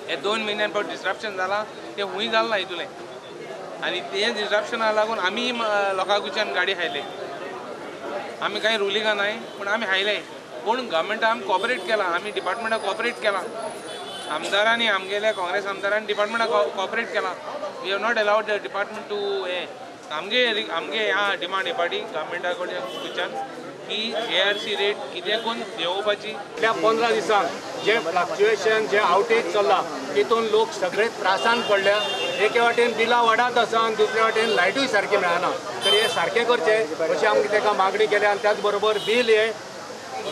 हे 2 म्हयन्यां डिस्ट्रप्शन जाला ते खूंय जालें ना हितूलें आनी ते डिस्ट्रप्शनाक लागून आमी लोकां कडच्यान गाडी हायले आमी कांय रुलींग नाय पूण आमी हायले पूण गव्हर्मेंटान आमी कॉपरेट केला आमी डिपार्टमेंटाक कॉपरेट केला आमदारांनी आमगेल्या काँग्रेस आमदारांनी डिपार्टमेंटाक कॉपरेट केला we have not allowed the department to हे आमगे ह्या डिमांड येवपाची गव्हर्मेंटा कडच्यान की ARC रेट कितें करून देंवोवपाची. त्या 15 दिसांक जे फ्लक्च्युएशन जे आउटेज चल्ला तितून लोक सगळे त्रासान पडल्या. एके वाटेन बिलां वाडत आसा आनी दुसरे वाटेन लायटूय सारकी मेळना. तर हे सारके करचे अशी आमकां ताका मागणी केल्या आनी त्याच बरोबर बील हे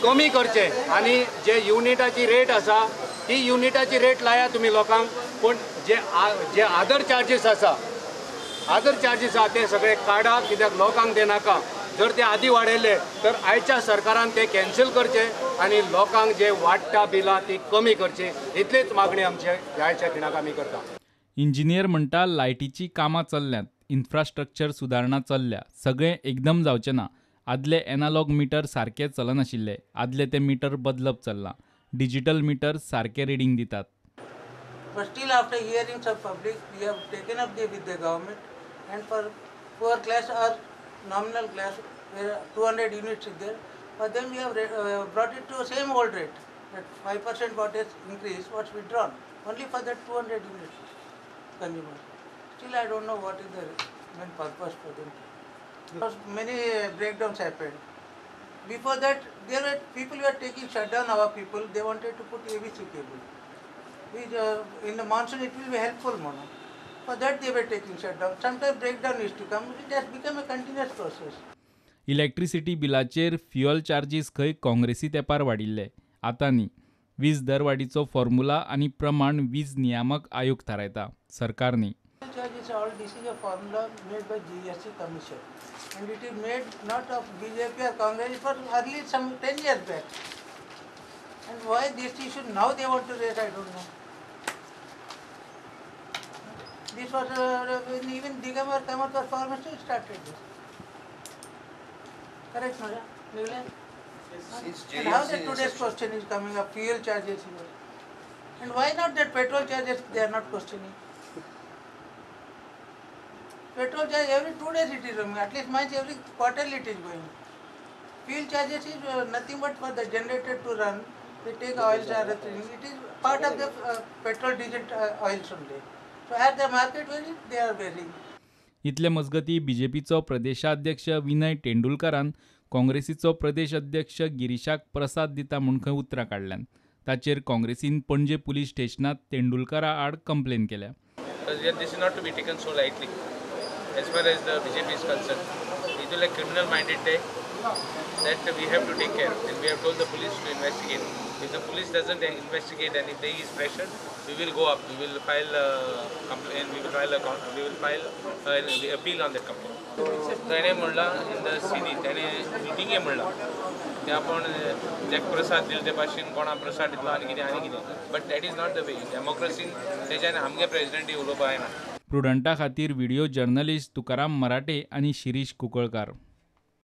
कमी करचे आनी जे युनिटाची रेट आसा ती युनिटाची रेट लाया तुमी लोकांक पूण जे अदर चार्जीस आसा ते सगळे काडा कित्याक लोकांक देनाका. जर ते आदी वाडयले तर आयच्या सरकारान ते कॅन्सल करचे आनी लोकांक जे वाडटा बिलां ती कमी करची इतलीच मागणी आमच्या ह्याच्या खिणाक आमी करता. इंजिनियर म्हणटा लायटीची कामां चल्ल्यांत इन्फ्रास्ट्रक्चर सुदारणा चल्ल्या सगळें एकदम जावचें ना. आदले एनालॉग मिटर सारके चलनाशिल्ले आदले ते मिटर बदलप चल्लां. डिजिटल मिटर सारके रिडींग दितात. But still after hearings of public we have taken up with the government and for poor class or nominal class where 200 units is there but then we have brought it to same old rate that 5% what is increase what's withdrawn only for that 200 units consumer. Still I don't know what is the main purpose for them because many breakdowns happened. Before that there were people who were taking shutdown our people they wanted to put ABC cable which in the monsoon it will be helpful mono. For that they were taking shutdown. Sometimes breakdown is to come. It has become a continuous process. Electricity बिलाचेर fuel charges खंय काँग्रेसी तेंपार वाडिल्ले आतां न्ही. वीज दरवाडीचो formula आनी प्रमाण वीज नियामक आयोग थारायता सरकार न्ही. Charges all this is a formula made by GST Commission and it is made not of BJP or Congress for early some 10 years back. And why this issue now they want to raise I don't know. This was when even Digamar Kamath was formed started this. Correct, no? And how the today's question is coming up, fuel charges here. And why not that petrol charges they are not questioning? Petrol charge every 2 days it is coming, at least much every quarterly it is going. Fuel charges is nothing but for the generator to run, they take oils or everything. It is part of the petrol, diesel oils only. So as the market varies, they are varying. इतले मजगती बीजेपीचो प्रदेशाध्यक्ष विनय तेंडुलकरान काँग्रेसीचो प्रदेश अध्यक्ष गिरीशाक प्रसाद दिता म्हूण खंय उतरां काडल्यात. ताचेर काँग्रेसीन पणजे पुलीस स्टेशनात तेंडुलकरा आड कंप्लेन केल्या. This is not to be taken so lightly as far as the BJP is concerned. It is like criminal minded that we have to take care and we have told the police to investigate. If the police doesn't investigate and if there is pressure, we will go up. We will file a complaint. We will file an appeal on that complaint. त्याने म्हणलं in the CD त्याने मिटिंगे म्हणलं ते आपण jack प्रसाद दिले ते भाशेन कोणा प्रसाद दितलो आनी कितें but that is not the way डेमोक्रेसीन तेच्यान आमगे प्रेसिडेंटी उलोवपा जायना. प्रुडंटा खातीर व्हिडिओ जर्नलिस्ट तुकाराम मराठे आनी शिरीष कुंकळकार.